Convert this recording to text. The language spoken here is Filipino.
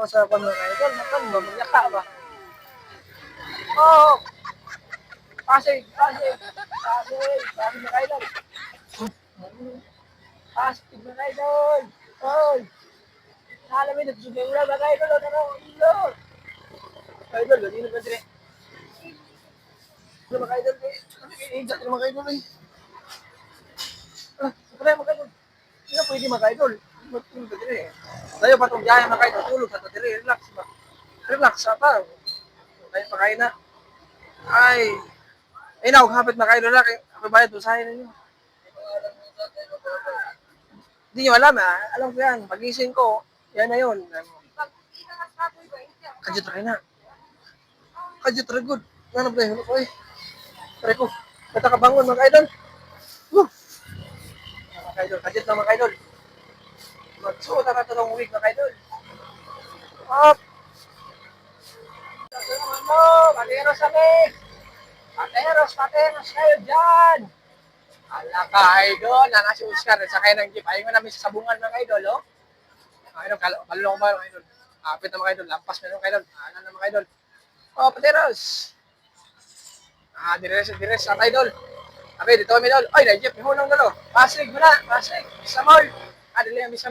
ako sa mga idol, makan ba, magyaka ba? Oo, Pasig, Pasig, Pasig, Pasig mga idol. Pasig mga idol. Oy, alam mo, nagsusunod ulan mga idol, tara, ulo. Idol, ganyan na ba dire? Ano mga idol, iingat na mga idol eh. Wala mga idol. Hindi na pwede mga idol. Matulog ka dire eh. Tayo pa itong biyahe mga idol, tulog ka to dire, relax ba? Relax, apa? Tayo pakain na. Ay, ay na, hapit mga idol na, ako bayad, usahin ninyo. Hindi nyo alam ah, alam ko yan, pagising ko, yan na yun. Kajit rin na. Kajit rin good. Ano ba yun? Uy, try ko. Katakabangon mga idol. Woo! Mga idol, kajit na mga idol. Magsuot na ito ng week mga idol. Up! Ano, pateros kami! Pateros kayo dyan! Ala ka idol, na si Oscar, sakay ng jeep. Ayun nga namin sa sabungan mga idol, oh. Mga idol, kalulong ba mga idol? Kapit na mga idol, lampas na mga idol. Ano na mga idol? Oh, pateros! Dire-dire sa idol. Sabi, dito kami idol. Ay, na-jeep, may hunong dalo. Pasig mo na, Pasig. Sa mall. Dili,